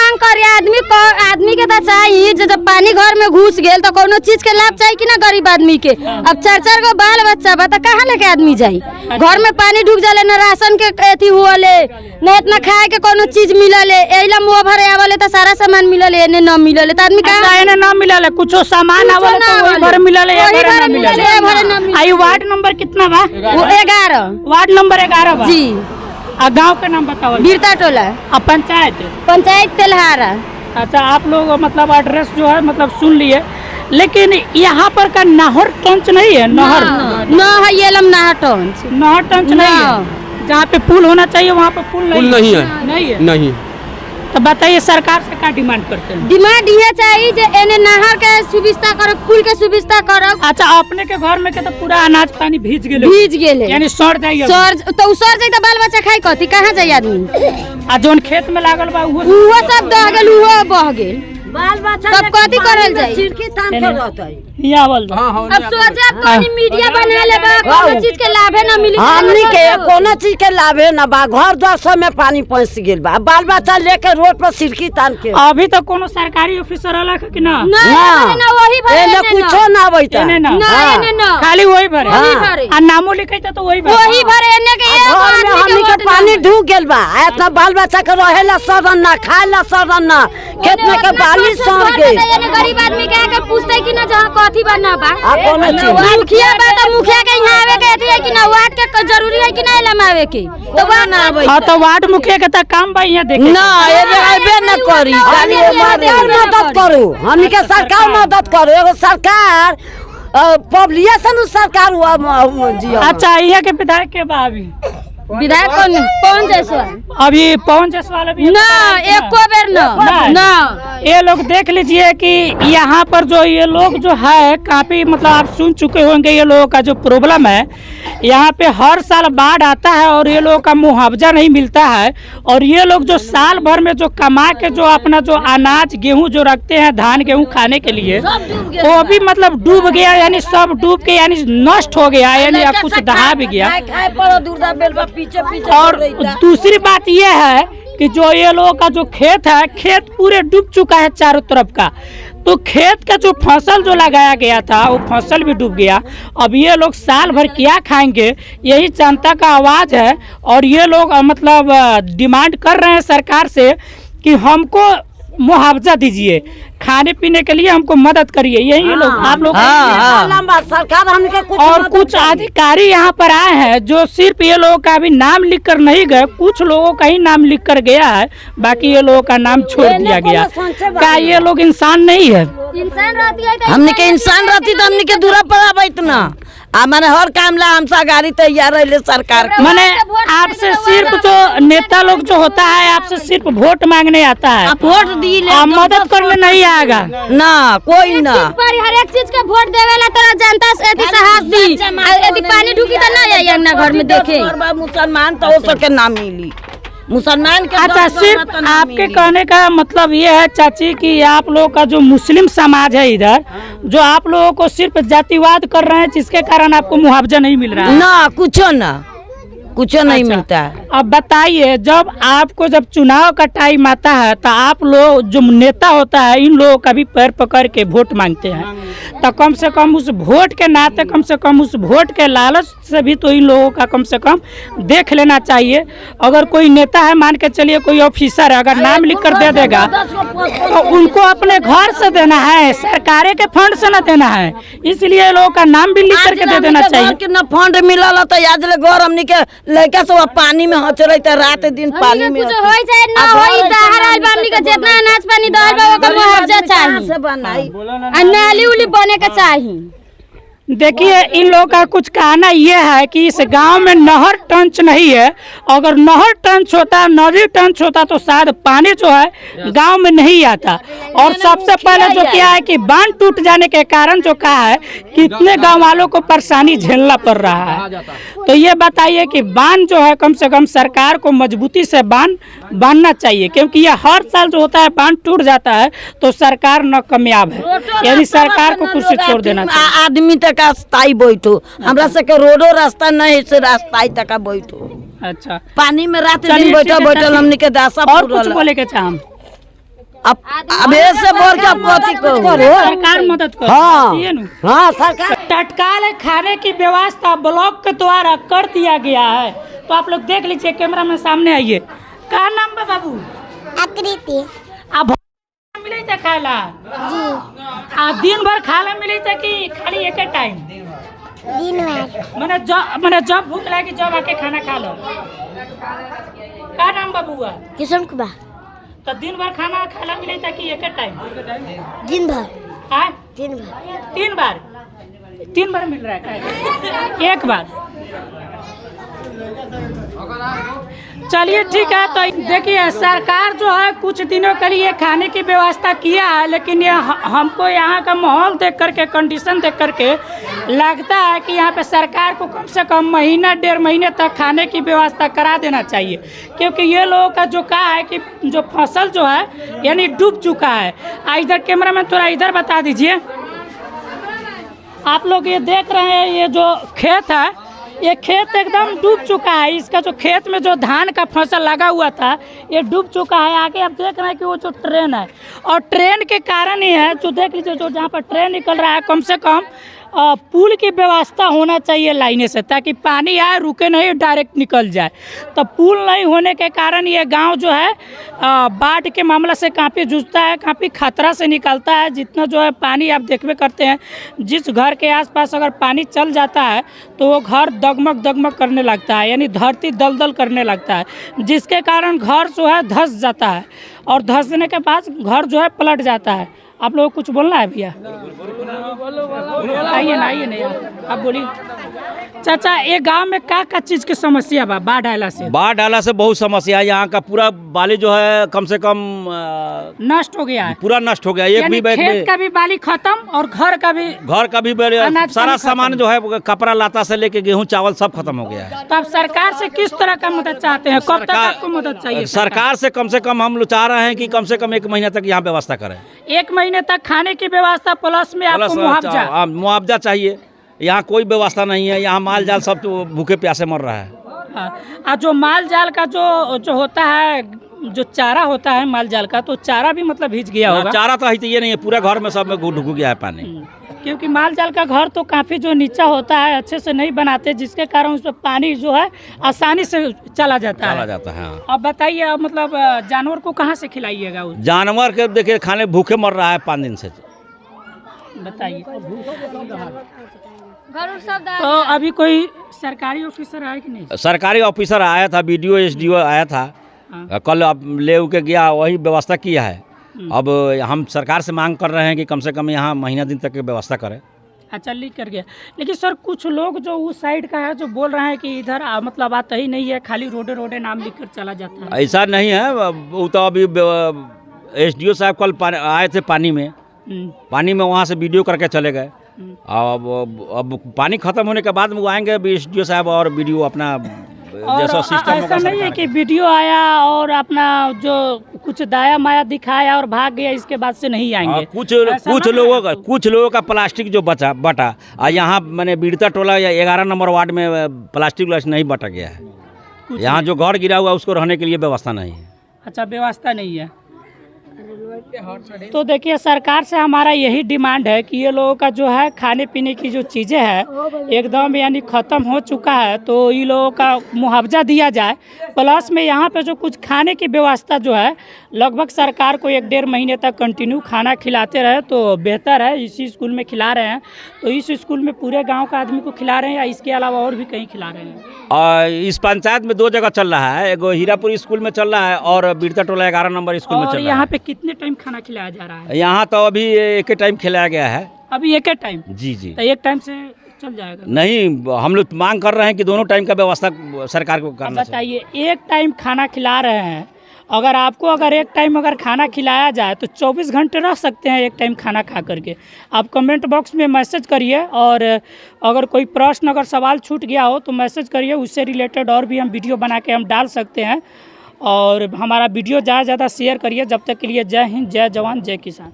मांग करे आदमी के तो चाहिए जब पानी घर में घुस गए तो कोनो चीज के लाभ चाहिए कि ना गरीब आदमी के। अब 4-4 गो बाल बच्चा बा तो कहाँ लेके आदमी जाई? घर में पानी ढुक जाले न राशन के एथी हुआले न इतना खाए के कोनो चीज मिलले एला मुंह भरे आवले तो सारा सामान मिलले एने न मिलले तो आदमी कहाँ एने न मिलले कुछो सामान आवले तो वही भर मिलले आई। वार्ड नंबर कितना बा? 11 वार्ड नंबर 11 बा जी। आ गांव का नाम बताओ? बीरता टोला। अब पंचायत तेल्हारा। अच्छा आप लोग मतलब एड्रेस जो है मतलब सुन लिए, लेकिन यहाँ पर का नहर टंच नहीं है? नहर है ये नहर टंच नहीं है। जहाँ पे पुल होना चाहिए वहाँ पे पुल नहीं है। नहीं तो बताइए सरकार से क्या डिमांड करते हैं? डिमांड ये चाहिए जे एने नहर के सुविधा करो, पुल के सुविधा करो। अच्छा अपने के घर में के तो पूरा अनाज पानी भीज गेले यानी सड़ जाइए तो बाल बच्चा खाई कथी कहाँ जाइए आदमी? आ जोन खेत में लागल बा उहो सब दह गेल उहो बह गेल बाल बच्चा तब कथी करल जाई? सिरकी थान के रहतै अब सोचे कोनी मीडिया बना लेबा कोनो चीज के लाभे न मिली। हमनी के कोनो चीज के लाभे न बा। घर द्वार में पानी पहुंच गेल बा, बाल बच्चा लेके रोड पर सिरकी तान के। अभी तक कोनो सरकारी ऑफिसर आला कि ना? ना वही भरे एने कुछो ना आबैता ना खाली वही भरे आ नामो लिखैता तो वही भरे एने के घर में हमनी के पानी ढूक गेल बा। इतना बाल बच्चा के रहेला सदन ना खाएला सदन ना खेत में के बाली सड़ गए। गरीब आदमी के आके पूछते कि ना जहां कथी बना बा कोनो चीज मुखिया बा तो मुखिया के यहाँ आवे के है कि ना वार्ड के जरूरी है कि ना लमावे के तो वहां ना आवे। हां तो वार्ड मुखिया के त काम बा यहाँ देखे ना एबे न करी खाली मदद करू। हमनी के सरकार मदद करू। एगो सरकार पब्लिक से सरकार हुआ जी। अच्छा यहाँ के विधायक के बा? अभी विधायक पवन जायसवाल अभी पवन जायसवाल अभी ना एको बेर ना। ये लोग देख लीजिए कि यहाँ पर जो ये लोग जो है काफी मतलब आप सुन चुके होंगे ये लोगों का जो प्रॉब्लम है। यहाँ पे हर साल बाढ़ आता है और ये लोगों का मुआवजा नहीं मिलता है और ये लोग जो साल भर में जो कमा के जो अपना जो अनाज गेहूं जो रखते हैं धान गेहूं खाने के लिए वो भी मतलब डूब गया यानी सब डूब के यानी नष्ट हो गया यानी अब कुछ दहा भी गया। और दूसरी बात यह है कि जो ये लोगों का जो खेत है खेत पूरे डूब चुका है चारों तरफ का। तो खेत का जो फसल जो लगाया गया था वो फसल भी डूब गया। अब ये लोग साल भर क्या खाएंगे यही जनता का आवाज़ है और ये लोग मतलब डिमांड कर रहे हैं सरकार से कि हमको मुआवजा दीजिए, खाने पीने के लिए हमको मदद करिए। यही लोग आप लोग सरकार हमके कुछ और कुछ अधिकारी यहाँ पर आए हैं जो सिर्फ ये लोगों का अभी नाम लिख कर नहीं गए, कुछ लोगों का ही नाम लिख कर गया है, बाकी ये लोगों का नाम छोड़ दिया गया। क्या ये लोग इंसान नहीं है? इंसान रहती है हमने के इंसान रहती तो हमने के दूरा पर आवे इतना मैंने हर काम ला हमसा गाड़ी तैयार रहे सरकार। मैंने आपसे सिर्फ जो नेता लोग जो होता है आपसे सिर्फ वोट मांगने आता है, वोट दी मदद करने नहीं आएगा ना कोई ना। हर एक चीज का वोट देवेला तोरा जनता से साहस दी यदि पानी ढुकी तो ना आई अंगना घर में देखे। मुसलमान तो हो सके ना मिली मुसलमान के। अच्छा सिर्फ आपके कहने का मतलब ये है चाची कि आप लोगों का जो मुस्लिम समाज है इधर जो आप लोगों को सिर्फ जातिवाद कर रहे हैं जिसके कारण आपको मुआवजा नहीं मिल रहा है? ना कुछ नहीं मिलता है। अब बताइए जब आपको जब चुनाव का टाइम आता है तो आप लोग जो नेता होता है इन लोगों का भी पैर पकड़ के वोट मांगते हैं तो कम से कम उस वोट के नाते कम से कम उस वोट के लालच से भी तो इन लोगों का कम से कम देख लेना चाहिए। अगर कोई नेता है मान के चलिए कोई ऑफिसर है अगर नाम लिख कर दे देगा तो उनको अपने घर से देना है, सरकारे के फंड से न देना है, इसलिए लोगों का नाम भी लिख करके दे देना चाहिए। कितना फंड मिलल तो आज ले घर हमनी के लड़का सब पानी में हचरत रात दिन पानी में कुछ होई जाए ना होई दहर आइल बामनी के जितना अनाज पानी दहल बा ओकर मुआवजा चाहिए से बनाई आ नाली उली बने के चाहिए। देखिए इन लोगों का कुछ कहना ये है कि इस गांव में नहर टंच नहीं है, अगर नहर टंच होता नदी टंच होता तो शायद पानी जो है गांव में नहीं आता। और सबसे पहले जो क्या है कि बांध टूट जाने के कारण जो कहा है कितने गांव वालों को परेशानी झेलना पड़ रहा है। तो ये बताइए कि बांध जो है कम से कम सरकार को मजबूती से बांधना चाहिए क्योंकि ये हर साल जो होता है बांध टूट जाता है तो सरकार नाकामयाब है, यानी सरकार को कुछ छोड़ देना चाहिए। आदमी तक स्थायी बैठो हमरा से के रोडो रास्ता नहीं से रास्ता तक बैठो। अच्छा पानी में रात दिन बैठल हमने के दासा और कुछ बोले के चाहम अब ऐसे बोल के अब कथी करो। सरकार मदद करो। हाँ ये नु। हाँ सरकार तत्काल खाने की व्यवस्था ब्लॉक के द्वारा कर दिया गया है। तो आप लोग देख लीजिए, कैमरा में सामने आइए। का नाम बा बाबू? आकृति अब मिले थे खाला जी दिन भर खाला मिले थे कि खाली एक टाइम? दिन भर मैंने जब भूख लगी जब आके खाना खा लो। का नाम बाबूआ? किशन कुमार तो दिन भर खाना खाला मिले था कि एक टाइम? दिन भर हाँ? दिन भर 3 बार 3 बार मिल रहा है, एक बार। चलिए ठीक है। तो देखिए, सरकार जो है कुछ दिनों के लिए खाने की व्यवस्था किया है, लेकिन ये हमको यहाँ का माहौल देख करके, कंडीशन देख करके लगता है कि यहाँ पे सरकार को कम से कम महीना 1.5 महीने तक खाने की व्यवस्था करा देना चाहिए। क्योंकि ये लोगों का जो कहा है कि जो फसल जो है यानी डूब चुका है। इधर कैमरा में थोड़ा इधर बता दीजिए। आप लोग ये देख रहे हैं, ये जो खेत है, ये खेत एकदम डूब चुका है। इसका जो खेत में जो धान का फसल लगा हुआ था ये डूब चुका है। आगे आप देख रहे हैं कि वो जो ट्रेन है, और ट्रेन के कारण ही है, जो देख लीजिए, जो जहाँ पर ट्रेन निकल रहा है, कम से कम पुल की व्यवस्था होना चाहिए लाइने से, ताकि पानी आए, रुके नहीं, डायरेक्ट निकल जाए। तो पुल नहीं होने के कारण ये गांव जो है बाढ़ के मामला से काफ़ी जूझता है, काफ़ी खतरा से निकलता है। जितना जो है पानी आप देखबे करते हैं, जिस घर के आसपास अगर पानी चल जाता है तो वो घर दगमग दगमग करने लगता है, यानी धरती दलदल करने लगता है, जिसके कारण घर जो है धंस जाता है, और धंसने के बाद घर जो है पलट जाता है। आप लोगों को कुछ बोलना है भैया? आइए ना, आइए नहीं आप बोलिए। चाचा, ये गांव में क्या चीज़ की समस्या बा बाढ़ आला से? बाढ़ आला से बहुत समस्या है। यहाँ का पूरा बाली जो है कम से कम नष्ट हो गया है, पूरा नष्ट हो गया। एक यानी भी बैग खेत में का भी बाली खत्म और घर का भी अनाज सारा का भी सामान खत्म। जो है कपड़ा लाता से लेके गेहूं चावल सब खत्म हो गया है। तो आप सरकार से किस तरह का मदद चाहते हैं? कब तक आपको मदद चाहिए? सरकार से कम हम लोग चाह रहे हैं कि कम से कम 1 महीना तक यहाँ व्यवस्था करें। 1 महीने तक खाने की व्यवस्था प्लस में आपको मुआवजा? मुआवजा चाहिए। यहाँ कोई व्यवस्था नहीं है। यहाँ माल जाल सब तो भूखे प्यासे मर रहा है। और जो माल जाल का जो होता है, जो चारा होता है माल जाल का, तो चारा भी मतलब भीज गया होगा? चारा तो ये नहीं है, पूरा घर में सब में ढुक गया है पानी। क्योंकि माल जाल का घर तो काफ़ी जो नीचा होता है, अच्छे से नहीं बनाते, जिसके कारण उसमें पानी जो है आसानी से चला जाता है। हाँ। अब बताइए, मतलब जानवर को कहाँ से खिलाइएगा? जानवर के देखिए खाने भूखे मर रहा है 5 दिन से। बताइए। घर सब तो अभी कोई सरकारी ऑफिसर आया कि नहीं? सरकारी ऑफिसर आया था, BDO SDO आया था। हाँ। कल अब ले के गया, वही व्यवस्था किया है। अब हम सरकार से मांग कर रहे हैं कि कम से कम यहाँ महीना दिन तक की व्यवस्था करें। अच्छा, लिख कर गया। लेकिन सर, कुछ लोग जो उस साइड का है जो बोल रहे हैं कि इधर मतलब आता ही नहीं है, खाली रोडे नाम लिख कर चला जाता है। ऐसा नहीं है। वो तो अभी SDO साहब कल आए थे पानी में, वहाँ से वीडियो करके चले गए। अब पानी खत्म होने के बाद वो आएंगे SDO साहब और BDO अपना जैसा सिस्टम ऐसा नहीं है कि वीडियो आया और अपना जो कुछ दाया माया दिखाया और भाग गया, इसके बाद से नहीं आएंगे। कुछ लोगों का प्लास्टिक जो बटा यहाँ मैंने बीड़ता टोला या 11 नंबर वार्ड में प्लास्टिक नहीं बटा गया है। यहाँ जो घर गिरा हुआ उसको रहने के लिए व्यवस्था नहीं है। अच्छा, व्यवस्था नहीं है। तो देखिए, सरकार से हमारा यही डिमांड है कि ये लोगों का जो है खाने पीने की जो चीज़ें हैं एकदम यानी ख़त्म हो चुका है, तो ये लोगों का मुआवजा दिया जाए। प्लस में यहाँ पे जो कुछ खाने की व्यवस्था जो है, लगभग सरकार को 1-1.5 महीने तक कंटिन्यू खाना खिलाते रहे तो बेहतर है। इसी स्कूल में खिला रहे हैं, तो इस स्कूल में पूरे गाँव का आदमी को खिला रहे हैं या इसके अलावा और भी कहीं खिला रहे हैं? और इस पंचायत में 2 जगह चल रहा है, एगो हीरापुर स्कूल में चल रहा है और बीड़ता टोला 11 नंबर स्कूल में चल रहा है। यहाँ पे कितने टाइम खाना खिलाया जा रहा है? यहाँ तो अभी एक टाइम खिलाया गया है। अभी एक टाइम? जी। तो एक टाइम से चल जाएगा? नहीं, हम लोग मांग कर रहे हैं कि दोनों टाइम का व्यवस्था सरकार को करना चाहिए। बताइए, एक टाइम खाना खिला रहे हैं, अगर एक टाइम खाना खिलाया जाए तो 24 घंटे रह सकते हैं एक टाइम खाना खा करके। आप कमेंट बॉक्स में मैसेज करिए, और अगर कोई प्रश्न अगर सवाल छूट गया हो तो मैसेज करिए, उससे रिलेटेड और भी हम वीडियो बना के हम डाल सकते हैं। और हमारा वीडियो ज़्यादा से ज़्यादा शेयर करिए। जब तक के लिए जय हिंद, जय जवान, जय किसान।